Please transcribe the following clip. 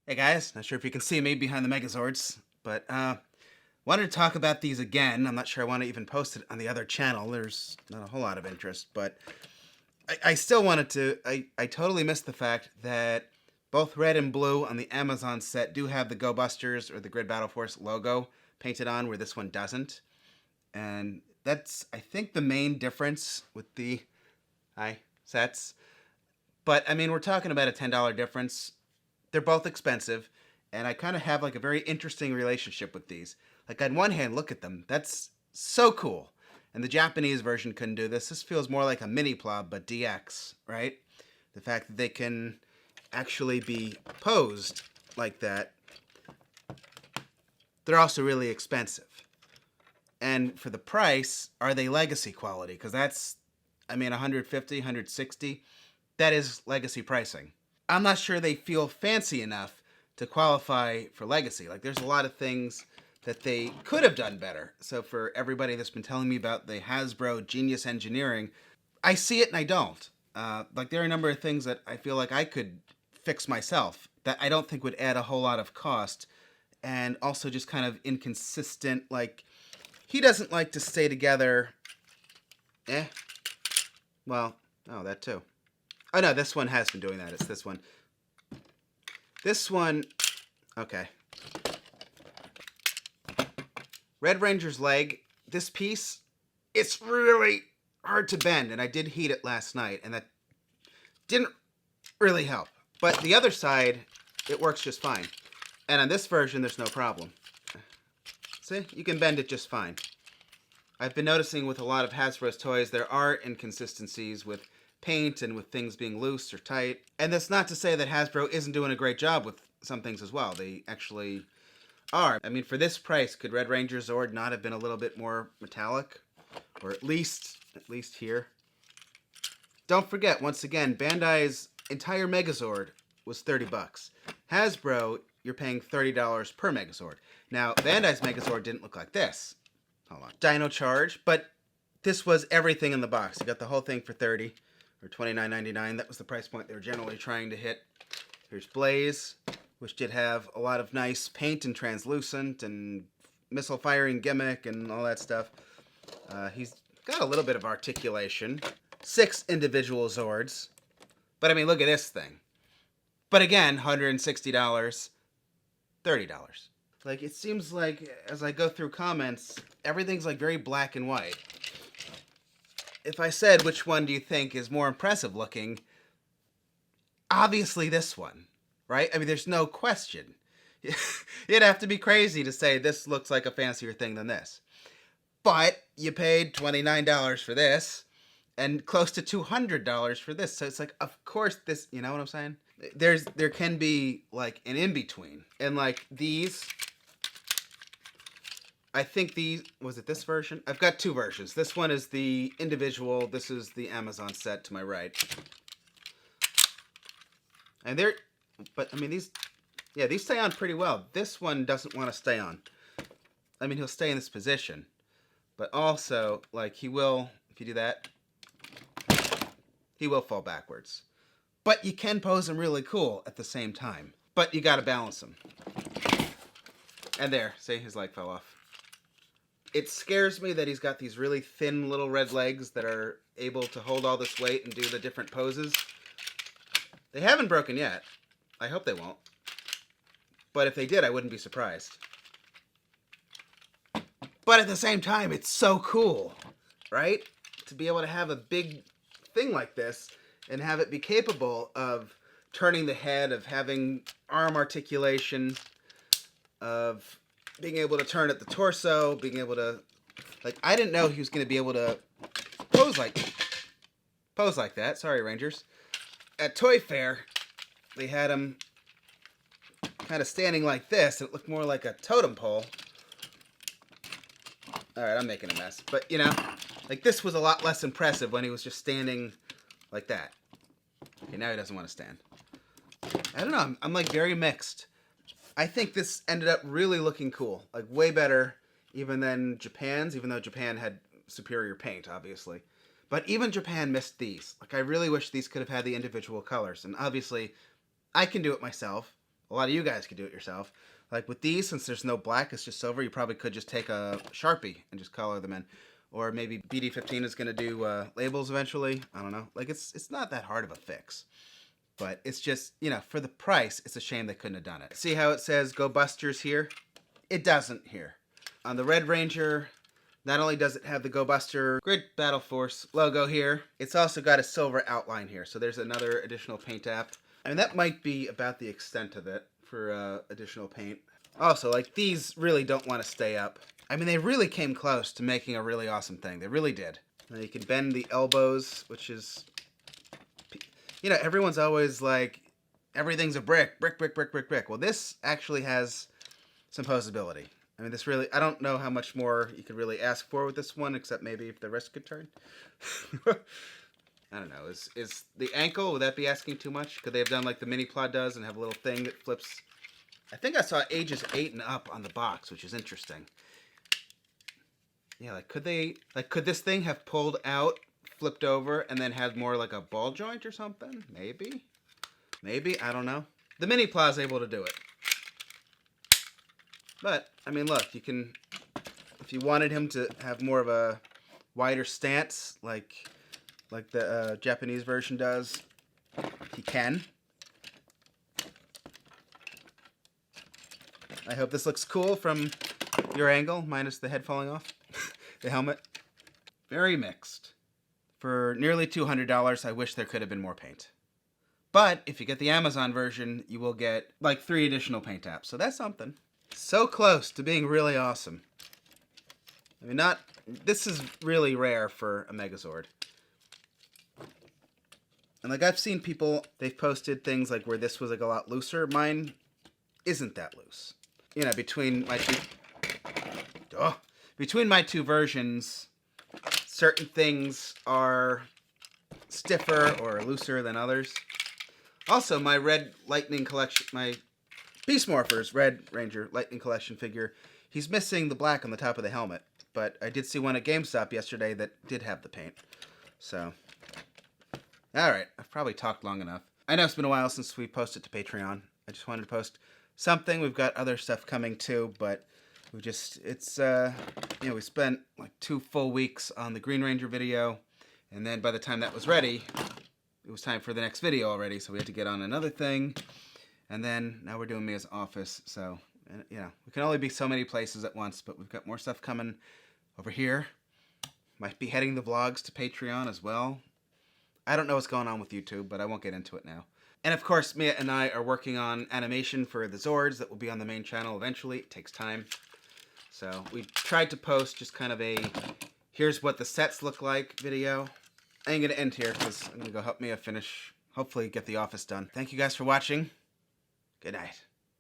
Hey guys, not sure if you can see me behind the Megazords, but wanted to talk about these again. I'm not sure I want to even post it on the other channel. There's not a whole lot of interest, but I still wanted to. I totally missed the fact that both red and blue on the Amazon set do have the Go Busters or the Grid Battle Force logo painted on, where this one doesn't, and that's I think the main difference with the sets. But I mean, we're talking about a $10 difference. They're both expensive, and I kind of have like a very interesting relationship with these. Like on one hand, look at them. That's so cool. And the Japanese version couldn't do this. This feels more like a mini plob, but DX, right? The fact that they can actually be posed like that. They're also really expensive. And for the price, are they legacy quality? Because that's, I mean, 150, 160. That is legacy pricing. I'm not sure they feel fancy enough to qualify for legacy. Like, there's a lot of things that they could have done better. So for everybody that's been telling me about the Hasbro genius engineering, I see it and I don't. Like, there are a number of things that I feel like I could fix myself that I don't think would add a whole lot of cost, and also just kind of inconsistent. Like, he doesn't like to stay together. Eh. Well, oh, that too. Oh no, this one has been doing that. It's this one. This one, okay. Red Ranger's leg, this piece, it's really hard to bend, and I did heat it last night, and that didn't really help. But the other side, it works just fine. And on this version, there's no problem. See, you can bend it just fine. I've been noticing with a lot of Hasbro's toys, there are inconsistencies with paint and with things being loose or tight. And that's not to say that Hasbro isn't doing a great job with some things as well. They actually are. I mean, for this price, could Red Ranger Zord not have been a little bit more metallic? Or at least here. Don't forget, once again, Bandai's entire Megazord was 30 bucks. Hasbro, you're paying $30 per Megazord. Now, Bandai's Megazord didn't look like this. Hold on. Dino Charge, but this was everything in the box. You got the whole thing for 30 or $29.99. That was the price point they were generally trying to hit. Here's Blaze, which did have a lot of nice paint and translucent and missile firing gimmick and all that stuff. He's got a little bit of articulation. 6 individual Zords. But I mean, look at this thing. But again, $160, $30. Like, it seems like as I go through comments, everything's like very black and white. If I said which one do you think is more impressive looking, obviously this one, right? I mean, there's no question. You'd have to be crazy to say this looks like a fancier thing than this. But you paid $29 for this and close to $200 for this. So it's like, of course this, you know what I'm saying? There can be like an in-between. And like these, I think these, was it this version? I've got 2 versions. This one is the individual. This is the Amazon set to my right. And they're, but I mean, these stay on pretty well. This one doesn't want to stay on. I mean, he'll stay in this position. But also, like, he will, if you do that, he will fall backwards. But you can pose him really cool at the same time. But you got to balance him. And there, see, his leg fell off. It scares me that he's got these really thin little red legs that are able to hold all this weight and do the different poses. They haven't broken yet. I hope they won't. But if they did, I wouldn't be surprised. But at the same time, it's so cool, right? To be able to have a big thing like this and have it be capable of turning the head, of having arm articulation, of being able to turn at the torso, being able to, like, I didn't know he was going to be able to pose like that. Sorry, Rangers. At Toy Fair, they had him kind of standing like this, and it looked more like a totem pole. Alright, I'm making a mess. But, you know, like, this was a lot less impressive when he was just standing like that. Okay, now he doesn't want to stand. I don't know, I'm like very mixed. I think this ended up really looking cool. Like, way better even than Japan's, even though Japan had superior paint, obviously. But even Japan missed these. Like, I really wish these could have had the individual colors. And obviously, I can do it myself. a lot of you guys could do it yourself. Like with these, since there's no black, it's just silver, you probably could just take a Sharpie and just color them in. Or maybe BD15 is going to do labels eventually. I don't know. Like, it's not that hard of a fix. But it's just, you know, for the price, it's a shame they couldn't have done it. See how it says Go Busters here? It doesn't here. On the Red Ranger, not only does it have the Go Buster Grid Battle Force logo here, it's also got a silver outline here. So there's another additional paint app. I mean, that might be about the extent of it for additional paint. Also, like, these really don't want to stay up. I mean, they really came close to making a really awesome thing. They really did. Now you can bend the elbows, which is, you know, everyone's always like, everything's a brick. Well, this actually has some posability. I mean, this really, I don't know how much more you could really ask for with this one, except maybe if the wrist could turn. I don't know. Is the ankle, would that be asking too much? Could they have done like the mini plod does and have a little thing that flips? I think I saw ages 8 and up on the box, which is interesting. Yeah, like could this thing have pulled out, flipped over, and then had more like a ball joint or something? Maybe, I don't know. The mini plow is able to do it. But I mean, look, you can, if you wanted him to have more of a wider stance, like the Japanese version does, he can. I hope this looks cool from your angle, minus the head falling off. The helmet. Very mixed. For nearly $200, I wish there could have been more paint. But if you get the Amazon version, you will get like 3 additional paint apps. So that's something. So close to being really awesome. I mean, this is really rare for a Megazord. And like I've seen people, they've posted things like where this was like a lot looser. Mine isn't that loose. You know, between my two versions, certain things are stiffer or looser than others. Also, my Red Lightning collection, my Beast Morphers Red Ranger Lightning Collection figure, he's missing the black on the top of the helmet. But I did see one at GameStop yesterday that did have the paint. So, alright, I've probably talked long enough. I know it's been a while since we posted to Patreon. I just wanted to post something. We've got other stuff coming too, but we we spent like 2 full weeks on the Green Ranger video, and then by the time that was ready, it was time for the next video already, so we had to get on another thing, and then now we're doing Mia's office, so, you know, we can only be so many places at once, but we've got more stuff coming over here. Might be heading the vlogs to Patreon as well. I don't know what's going on with YouTube, but I won't get into it now. And of course, Mia and I are working on animation for the Zords that will be on the main channel eventually. It takes time. So we tried to post just kind of a, here's what the sets look like video. I'm going to end here because I'm going to go help Mia finish, hopefully get the office done. Thank you guys for watching. Good night.